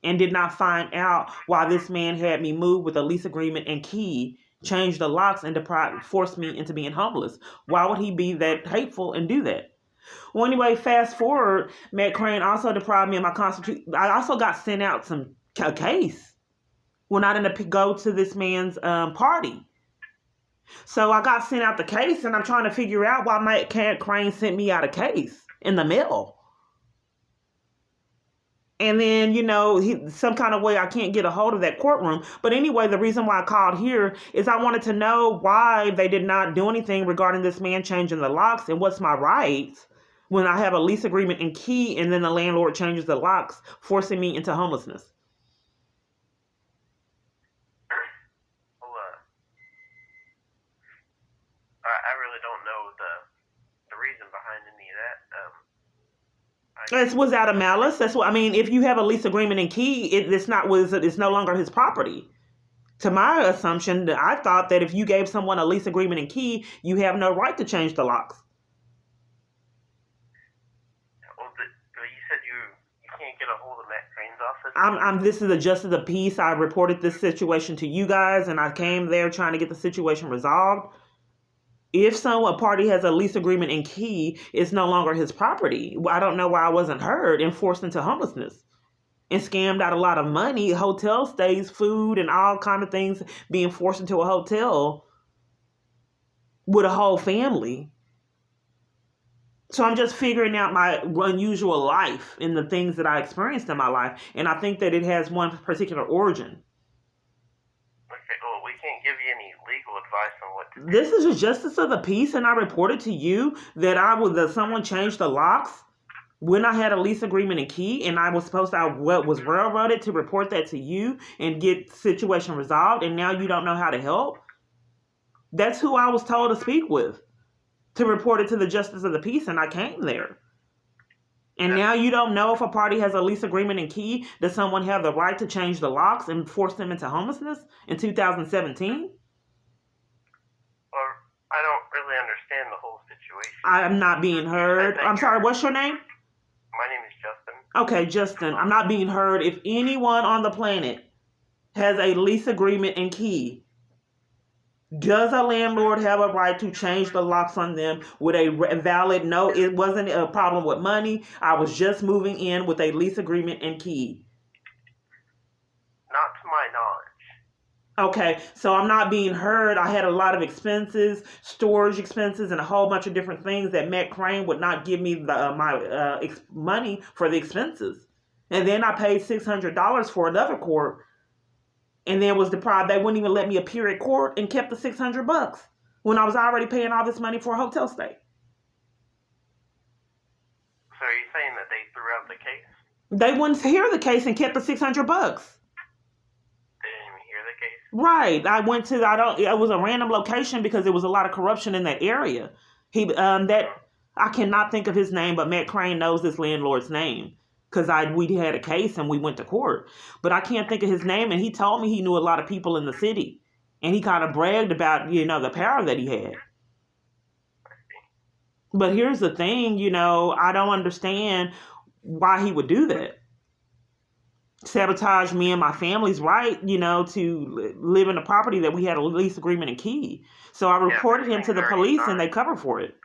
and did not find out why this man had me move with a lease agreement and key, change the locks, and force me into being homeless. Why would he be that hateful and do that? Well, anyway, fast forward, Matt Crane also deprived me of my constitution. I also got sent out a case when I didn't go to this man's party. So I got sent out the case, and I'm trying to figure out why Matt Crane sent me out a case in the mail. And then, some kind of way I can't get a hold of that courtroom. But anyway, the reason why I called here is I wanted to know why they did not do anything regarding this man changing the locks, and what's my rights when I have a lease agreement and key, and then the landlord changes the locks, forcing me into homelessness. Well, I really don't know the reason behind any of that. This was out of malice. That's what I mean. If you have a lease agreement and key, it's no longer his property. To my assumption, I thought that if you gave someone a lease agreement and key, you have no right to change the locks. Well, you said you can't get a hold of Matt Crane's office? This is a justice of the peace. I reported this situation to you guys, and I came there trying to get the situation resolved. If a party has a lease agreement and key, it's no longer his property. I don't know why I wasn't heard and forced into homelessness and scammed out a lot of money, hotel stays, food, and all kind of things, being forced into a hotel with a whole family. So I'm just figuring out my unusual life and the things that I experienced in my life. And I think that it has one particular origin. Okay, well, we can't give you any legal advice on what to do. This is a justice of the peace, and I reported to you that someone changed the locks when I had a lease agreement and key, and I was was railroaded to report that to you and get situation resolved, and now you don't know how to help? That's who I was told to speak with, to report it to the justice of the peace, and I came there. And now you don't know if a party has a lease agreement and key, does someone have the right to change the locks and force them into homelessness in 2017? Well, I don't really understand the whole situation. I'm not being heard. I'm sorry, what's your name? My name is Justin. Okay, Justin, I'm not being heard. If anyone on the planet has a lease agreement and key, does a landlord have a right to change the locks on them with a valid, no, it wasn't a problem with money. I was just moving in with a lease agreement and key. Not to my knowledge. Okay, so I'm not being heard. I had a lot of expenses, storage expenses, and a whole bunch of different things that Matt Crane would not give me my money for the expenses. And then I paid $600 for another court, and then was deprived. They wouldn't even let me appear at court and kept the $600 when I was already paying all this money for a hotel stay. So are you saying that they threw out the case? They wouldn't hear the case and kept the $600. They didn't even hear the case? Right. I went to it was a random location because there was a lot of corruption in that area. I cannot think of his name, but Matt Crane knows this landlord's name because we had a case and we went to court. But I can't think of his name, and he told me he knew a lot of people in the city, and he kind of bragged about the power that he had. But here's the thing, I don't understand why he would do that. Sabotage me and my family's right, to live in a property that we had a lease agreement and key. So I reported him to the police and they covered for it.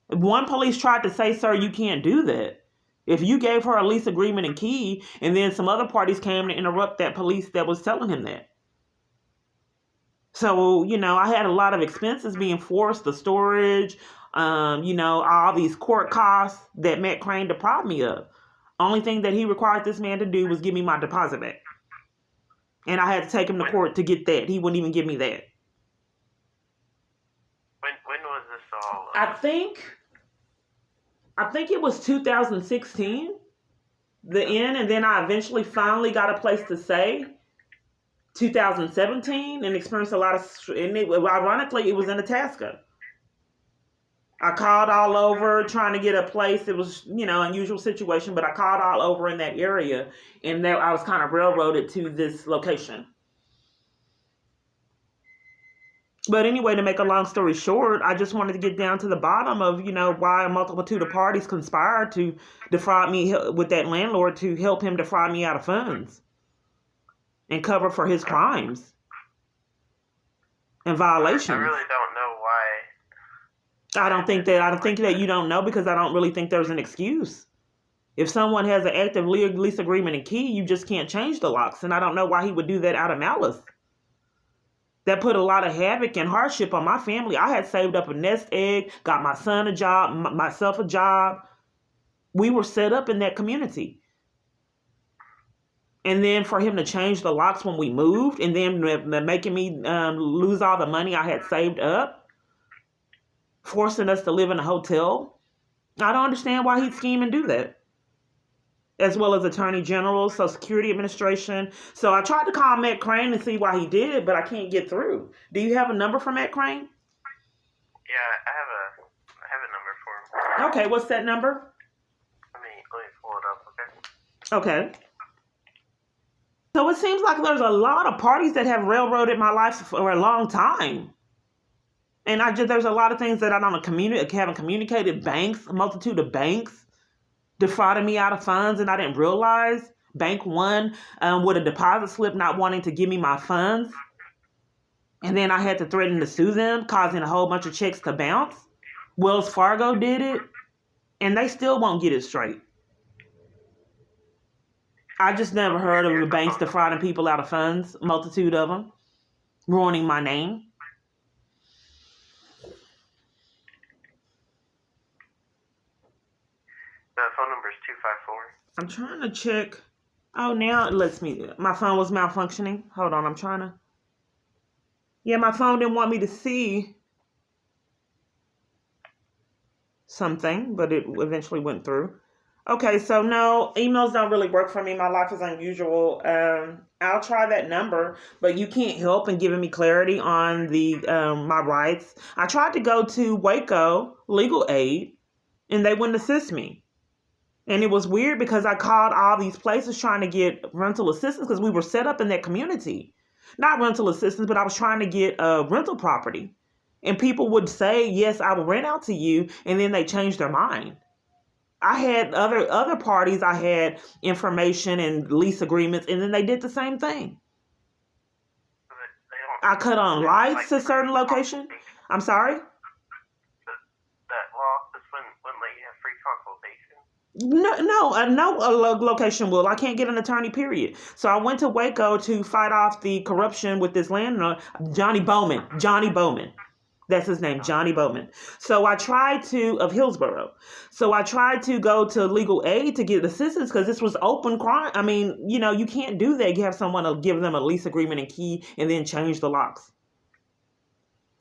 One police tried to say, sir, you can't do that. If you gave her a lease agreement and key, and then some other parties came to interrupt that police that was telling him that. So, I had a lot of expenses being forced, the storage, all these court costs that Matt Crane deprived me of. Only thing that he required this man to do was give me my deposit back. And I had to take him to court to get that. He wouldn't even give me that. When was this all? I think it was 2016, the end, and then I eventually finally got a place to stay. 2017, and experienced a lot of, ironically, it was in Itasca. I called all over trying to get a place. It was, unusual situation, but I called all over in that area, and there I was kind of railroaded to this location. But anyway, to make a long story short, I just wanted to get down to the bottom of, why a multitude of parties conspired to defraud me with that landlord to help him defraud me out of funds and cover for his crimes and violations. I really don't know why. I don't think that you don't know, because I don't really think there's an excuse. If someone has an active lease agreement and key, you just can't change the locks. And I don't know why he would do that out of malice. That put a lot of havoc and hardship on my family. I had saved up a nest egg, got my son a job, myself a job. We were set up in that community. And then for him to change the locks when we moved, and then making me lose all the money I had saved up, forcing us to live in a hotel. I don't understand why he'd scheme and do that. As well as Attorney General, Social Security Administration. So I tried to call Matt Crane and see why he did it, but I can't get through. Do you have a number for Matt Crane? Yeah, I have a number for him. Okay, what's that number? Let me pull it up, okay? Okay. So it seems like there's a lot of parties that have railroaded my life for a long time. And there's a lot of things that I don't haven't communicated. Banks, a multitude of banks defrauded me out of funds, and I didn't realize. Bank One with a deposit slip not wanting to give me my funds. And then I had to threaten to sue them, causing a whole bunch of checks to bounce. Wells Fargo did it, and they still won't get it straight. I just never heard of the banks defrauding people out of funds, multitude of them, ruining my name. The phone number is 254. I'm trying to check. Oh, now it lets me. My phone was malfunctioning. Hold on, I'm trying to. Yeah, my phone didn't want me to see something, but it eventually went through. Okay, so no, emails don't really work for me. My life is unusual. I'll try that number, but you can't help in giving me clarity on my rights. I tried to go to Waco Legal Aid, and they wouldn't assist me. And it was weird because I called all these places trying to get rental assistance because we were set up in that community. Not rental assistance, but I was trying to get a rental property. And people would say, yes, I will rent out to you. And then they changed their mind. I had other parties, I had information and lease agreements, and then they did the same thing. I cut on lights to certain location. I'm sorry? That law office wouldn't let you have free consultation? No location will. I can't get an attorney, period. So I went to Waco to fight off the corruption with this landlord, Johnny Bowman. Johnny Bowman. That's his name, Johnny Bowman. So I tried to, of Hillsboro. So I tried to go to legal aid to get assistance because this was open crime. I mean, you can't do that. You have someone to give them a lease agreement and key and then change the locks.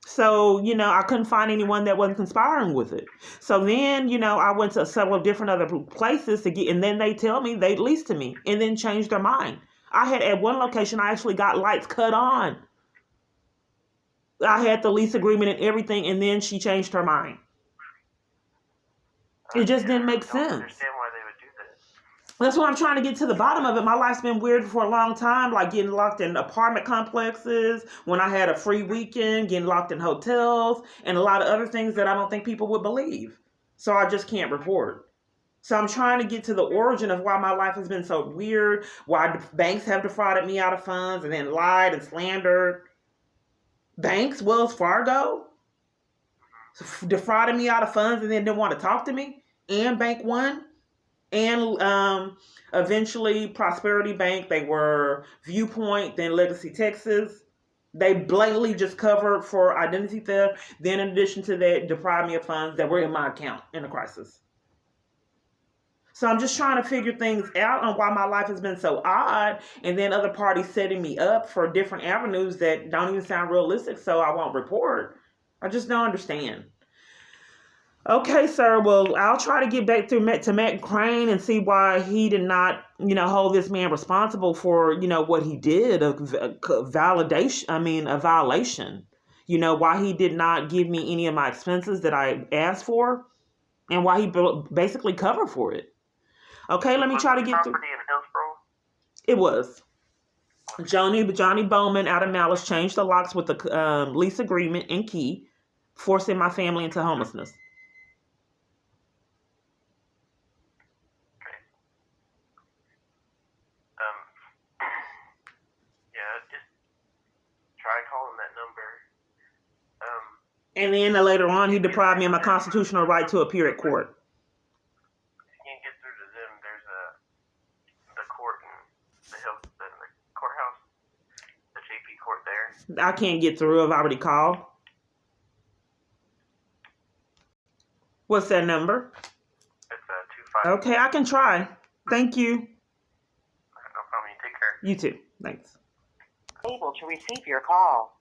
So, I couldn't find anyone that wasn't conspiring with it. So then, I went to several different other places to get, and then they tell me they leased to me and then changed their mind. I had at one location, I actually got lights cut on. I had the lease agreement and everything, and then she changed her mind. It just didn't make I don't sense. understand why they would do that. That's what I'm trying to get to the bottom of it. My life's been weird for a long time, like getting locked in apartment complexes, when I had a free weekend, getting locked in hotels, and a lot of other things that I don't think people would believe. So I just can't report. So I'm trying to get to the origin of why my life has been so weird, why banks have defrauded me out of funds and then lied and slandered. Banks, Wells Fargo, defrauded me out of funds and then didn't want to talk to me, and Bank One, and eventually Prosperity Bank. They were Viewpoint, then Legacy Texas. They blatantly just covered for identity theft. Then in addition to that, deprived me of funds that were in my account in a crisis. So I'm just trying to figure things out on why my life has been so odd, and then other parties setting me up for different avenues that don't even sound realistic, so I won't report. I just don't understand. Okay, sir. Well, I'll try to get back to Matt Crane and see why he did not, hold this man responsible for, what he did, a violation. Why he did not give me any of my expenses that I asked for, and why he basically covered for it. Okay, let me try to get through. Property in Hillsboro? It was. Johnny Bowman out of Malice changed the locks with the lease agreement and key, forcing my family into homelessness. Okay. Yeah, just try calling that number. And then later on, he deprived me of my constitutional right to appear at court. If you can't get through to them, there's the court in the courthouse, the JP court there. I can't get through. I've already called. What's that number? It's 25. Okay, I can try. Thank you. No problem. You take care. You too. Thanks. Able to receive your call.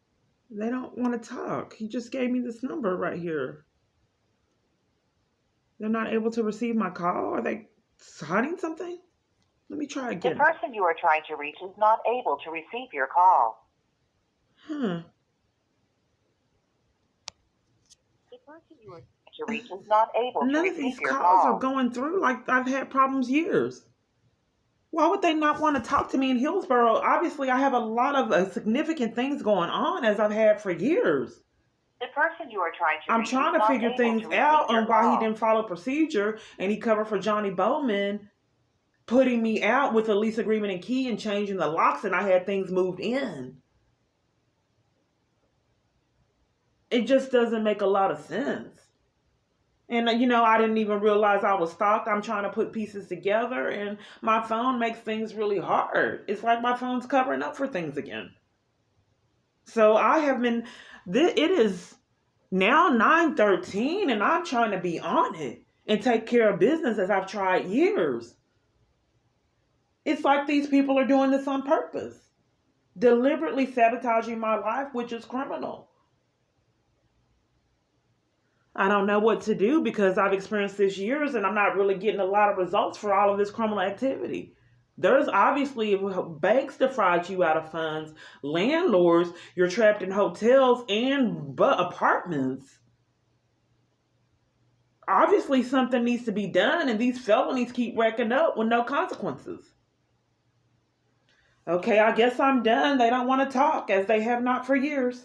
They don't want to talk. He just gave me this number right here. They're not able to receive my call? Are they hiding something? Let me try The again. person you are trying to reach is not able to receive your call. Huh. The person you are trying to reach is not able to None of receive these your calls call. are going through. Like, I've had problems years. Why would they not want to talk to me in Hillsboro? Obviously, I have a lot of significant things going on, as I've had for years. The person you are trying to I'm reach trying is to not figure able things to receive out your on why he call. didn't follow procedure, and he covered for Johnny Bowman putting me out with a lease agreement and key and changing the locks, and I had things moved in. It just doesn't make a lot of sense. And, I didn't even realize I was stalked. I'm trying to put pieces together, and my phone makes things really hard. It's like my phone's covering up for things again. So I have been, it is now 9:13, and I'm trying to be on it and take care of business as I've tried years. It's like these people are doing this on purpose, deliberately sabotaging my life, which is criminal. I don't know what to do because I've experienced this years and I'm not really getting a lot of results for all of this criminal activity. There's obviously banks defraud you out of funds, landlords, you're trapped in hotels and apartments. Obviously something needs to be done, and these felonies keep racking up with no consequences. Okay, I guess I'm done. They don't want to talk, as they have not for years.